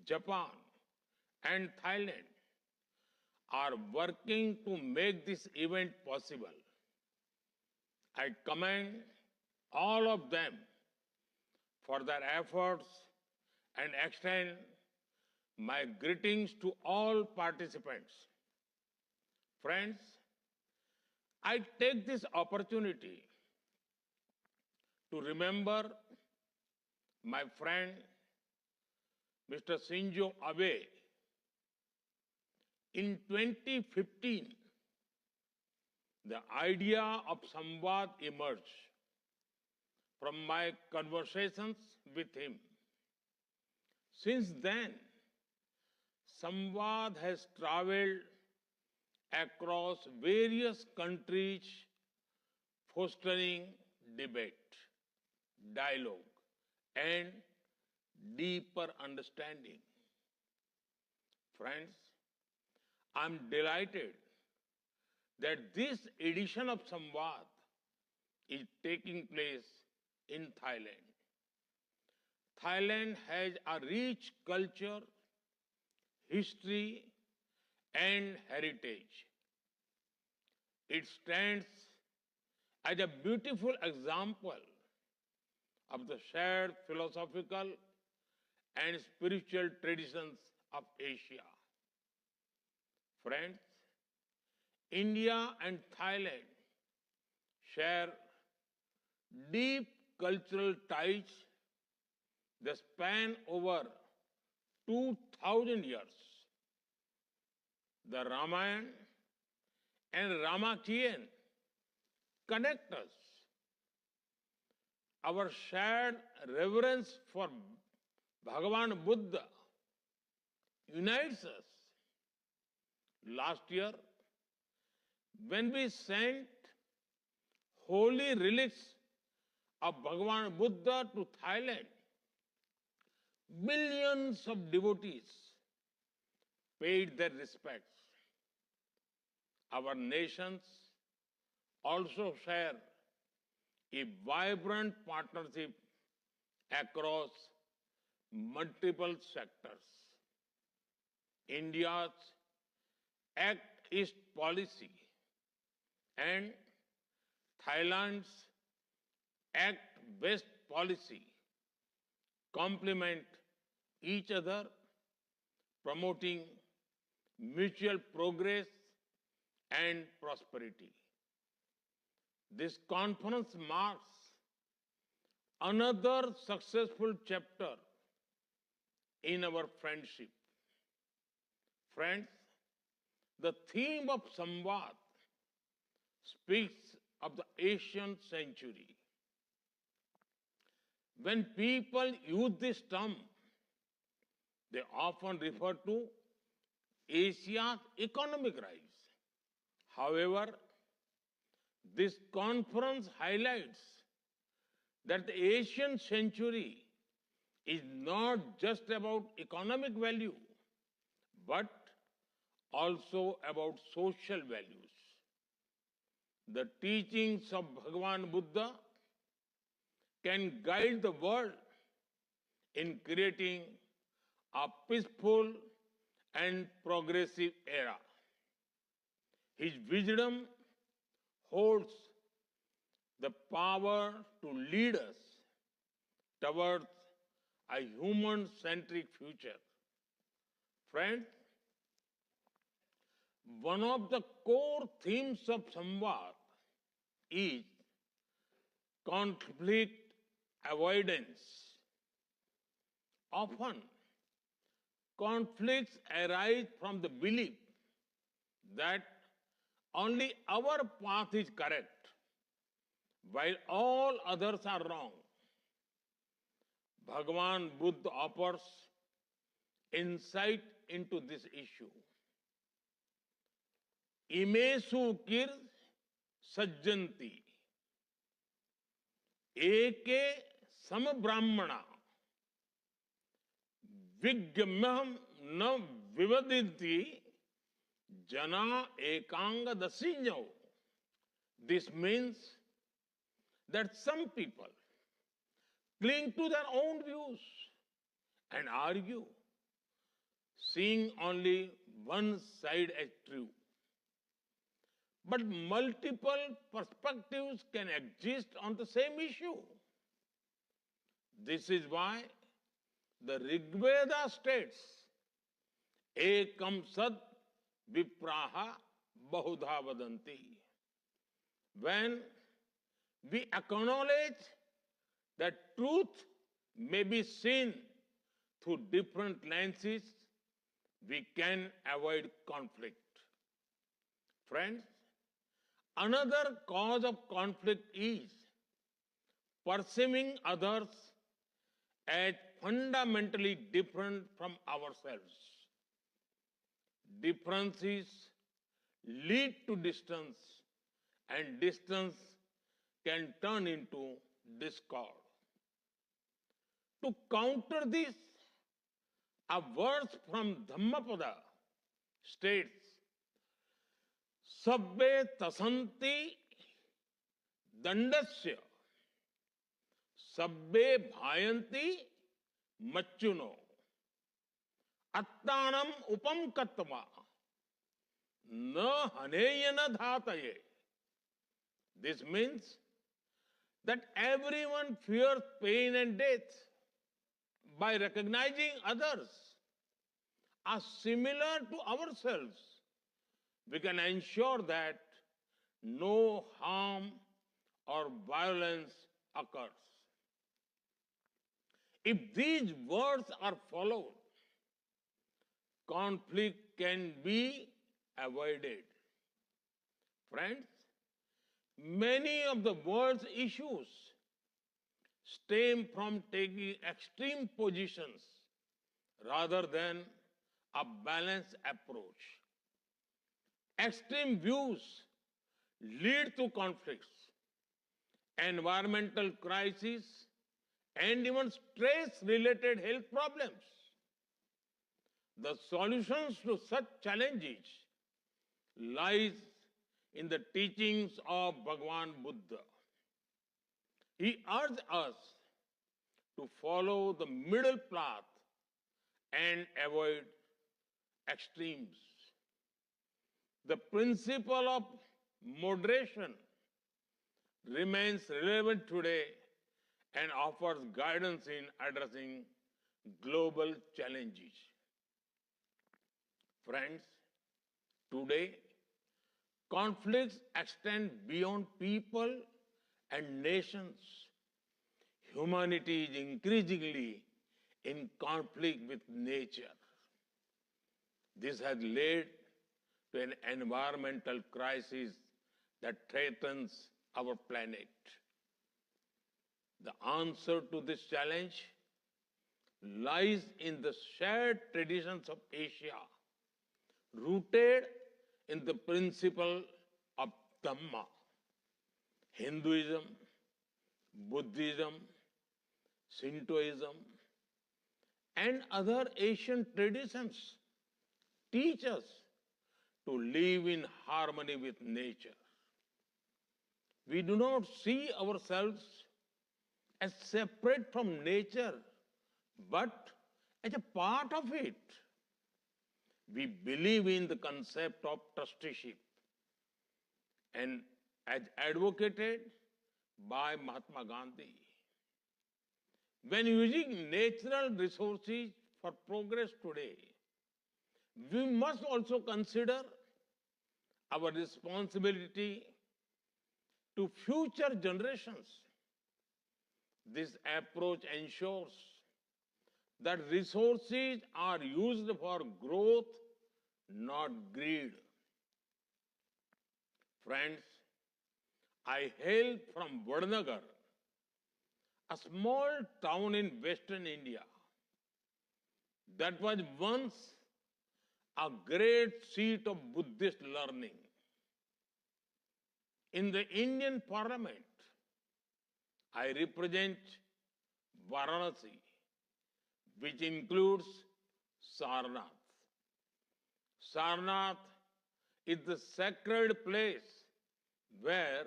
Japan, and Thailand are working to make this event possible. I commend all of them for their efforts and extend my greetings to all participants. Friends, I take this opportunity to remember my friend Mr. Shinzo Abe. In 2015, the idea of Samvad emerged from my conversations with him. Since then, Samvad has traveled across various countries, fostering debate, dialogue, and deeper understanding. Friends, I'm delighted that this edition of Samvad is taking place in Thailand. Thailand has a rich culture, history, and heritage. It stands as a beautiful example of the shared philosophical and spiritual traditions of Asia. Friends, India and Thailand share deep cultural ties that span over 2,000 years. The Ramayana and Ramakien connect us. Our shared reverence for Bhagavan Buddha unites us. Last year, when we sent holy relics of Bhagavan Buddha to Thailand, millions of devotees paid their respects. Our nations also share a vibrant partnership across multiple sectors. India's Act East policy and Thailand's Act West policy complement each other, promoting mutual progress and prosperity. This conference marks another successful chapter in our friendship. Friends, the theme of Samvad speaks of the Asian century. When people use this term, they often refer to Asia's economic rise. However, this conference highlights that the Asian century is not just about economic value, but also about social values. The teachings of Bhagavan Buddha can guide the world in creating a peaceful and progressive era. His wisdom holds the power to lead us towards a human-centric future. Friends, one of the core themes of Samvad is conflict avoidance. Often, conflicts arise from the belief that only our path is correct, while all others are wrong. Bhagavan Buddha offers insight into this issue. Imesu kir sajjanti eke sambrahmana vigyamyam na vivadinti jana ekanga dasinyo. This means that some people cling to their own views and argue seeing only one side as true. But multiple perspectives can exist on the same issue. This is why the Rigveda states, Ekam Sad Vipraha Bahudha Vadanti. When we acknowledge that truth may be seen through different lenses, we can avoid conflict. Friends, another cause of conflict is perceiving others as fundamentally different from ourselves. Differences lead to distance, and distance can turn into discord. To counter this, a verse from Dhammapada states, Sabbe tasanti dandasya, sabbe bhayanti machuno, attanam upam kattva, na haneyana dhataye. This means that everyone fears pain and death. By recognizing others as similar to ourselves, we can ensure that no harm or violence occurs. If these words are followed, conflict can be avoided. Friends, many of the world's issues stem from taking extreme positions rather than a balanced approach. Extreme views lead to conflicts, environmental crises, and even stress-related health problems. The solutions to such challenges lies in the teachings of Bhagwan Buddha. He urged us to follow the middle path and avoid extremes. The principle of moderation remains relevant today and offers guidance in addressing global challenges. Friends, today, conflicts extend beyond people and nations. Humanity is increasingly in conflict with nature. This has led to an environmental crisis that threatens our planet. The answer to this challenge lies in the shared traditions of Asia, rooted in the principle of Dhamma. Hinduism, Buddhism, Shintoism, and other Asian traditions teach us to live in harmony with nature. We do not see ourselves as separate from nature, but as a part of it. We believe in the concept of trusteeship, and as advocated by Mahatma Gandhi. When using natural resources for progress today, we must also consider our responsibility to future generations. This approach ensures that resources are used for growth, not greed. Friends, I hail from Vadnagar, a small town in western India that was once a great seat of Buddhist learning. In the Indian Parliament, I represent Varanasi, which includes Sarnath. Sarnath is the sacred place where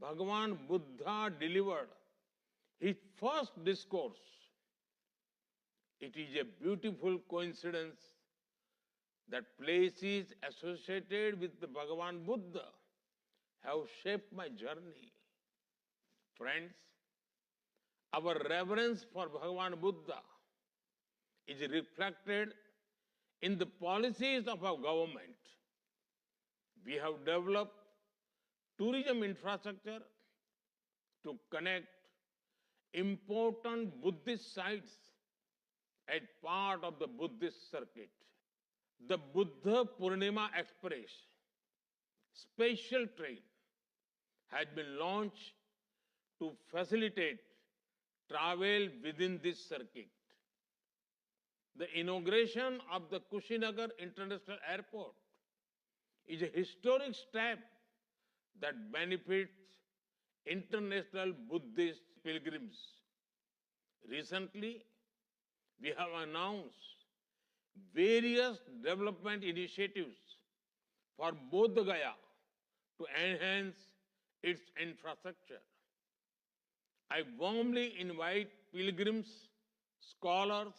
Bhagavan Buddha delivered his first discourse. It is a beautiful coincidence that places associated with the Bhagavan Buddha have shaped my journey. Friends, our reverence for Bhagavan Buddha is reflected in the policies of our government. We have developed tourism infrastructure to connect important Buddhist sites as part of the Buddhist circuit. The Buddha Purnima Express special train has been launched to facilitate travel within this circuit. The inauguration of the Kushinagar International Airport is a historic step that benefits international Buddhist pilgrims. Recently, we have announced various development initiatives for Bodh Gaya to enhance its infrastructure. I warmly invite pilgrims, scholars,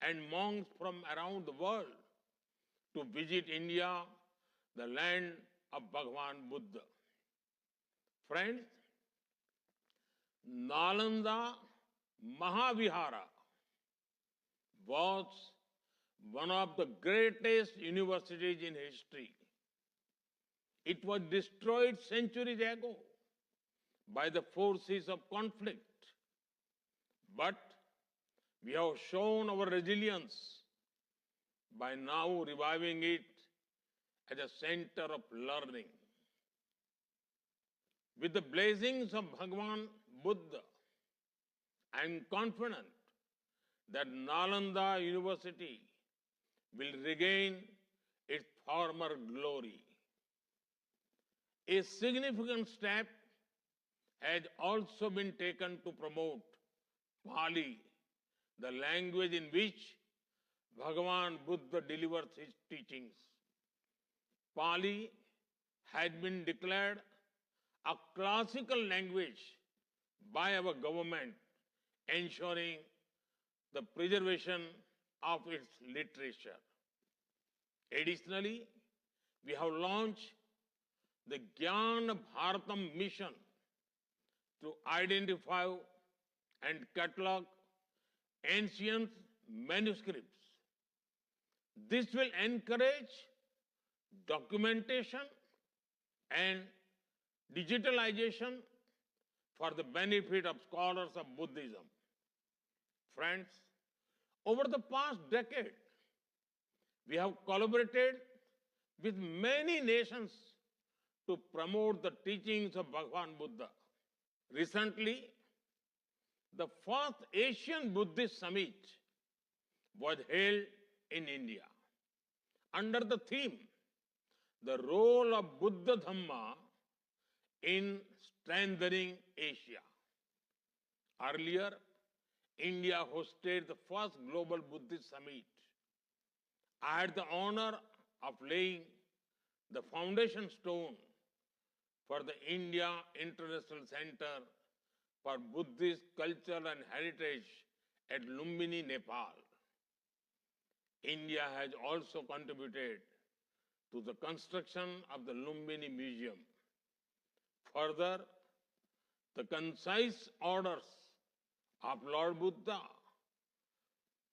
and monks from around the world to visit India, the land of Bhagavan Buddha. Friends, Nalanda Mahavihara was one of the greatest universities in history. It was destroyed centuries ago by the forces of conflict. But we have shown our resilience by now reviving it as a center of learning. With the blessings of Bhagavan Buddha, I am confident that Nalanda University will regain its former glory. A significant step has also been taken to promote Pali, the language in which Bhagavan Buddha delivers his teachings. Pali has been declared a classical language by our government, ensuring the preservation of its literature. Additionally, we have launched the Gyan Bharatam mission to identify and catalog ancient manuscripts. This will encourage documentation and digitalization for the benefit of scholars of Buddhism. Friends, over the past decade, we have collaborated with many nations to promote the teachings of Bhagavan Buddha. Recently, the first Asian Buddhist Summit was held in India under the theme, The Role of Buddha Dhamma in Strengthening Asia. Earlier, India hosted the first Global Buddhist Summit. I had the honor of laying the foundation stone for the India International Center for Buddhist Culture and Heritage at Lumbini, Nepal. India has also contributed to the construction of the Lumbini Museum. Further, the concise orders of Lord Buddha,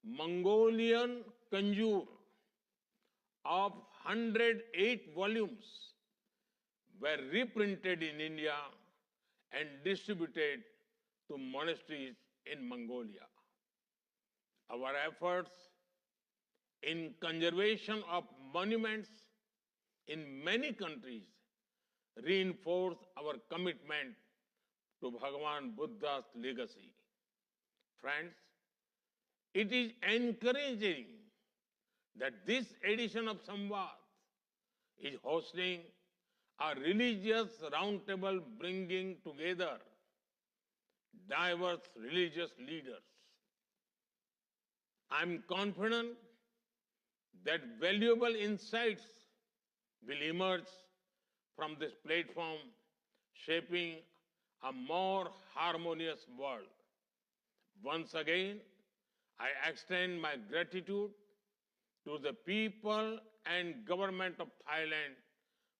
Mongolian Kanjur of 108 volumes were reprinted in India and distributed to monasteries in Mongolia. Our efforts in conservation of monuments in many countries reinforce our commitment to Bhagavan Buddha's legacy. Friends, it is encouraging that this edition of Samvad is hosting a religious roundtable bringing together diverse religious leaders. I'm confident that valuable insights will emerge from this platform, shaping a more harmonious world. Once again, I extend my gratitude to the people and government of Thailand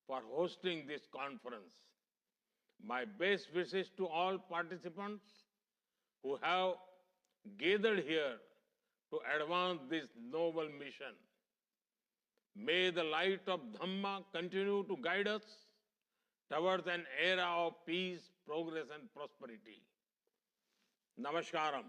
for hosting this conference. My best wishes to all participants who have gathered here to advance this noble mission. May the light of Dhamma continue to guide us towards an era of peace, progress, and prosperity. Namaskaram.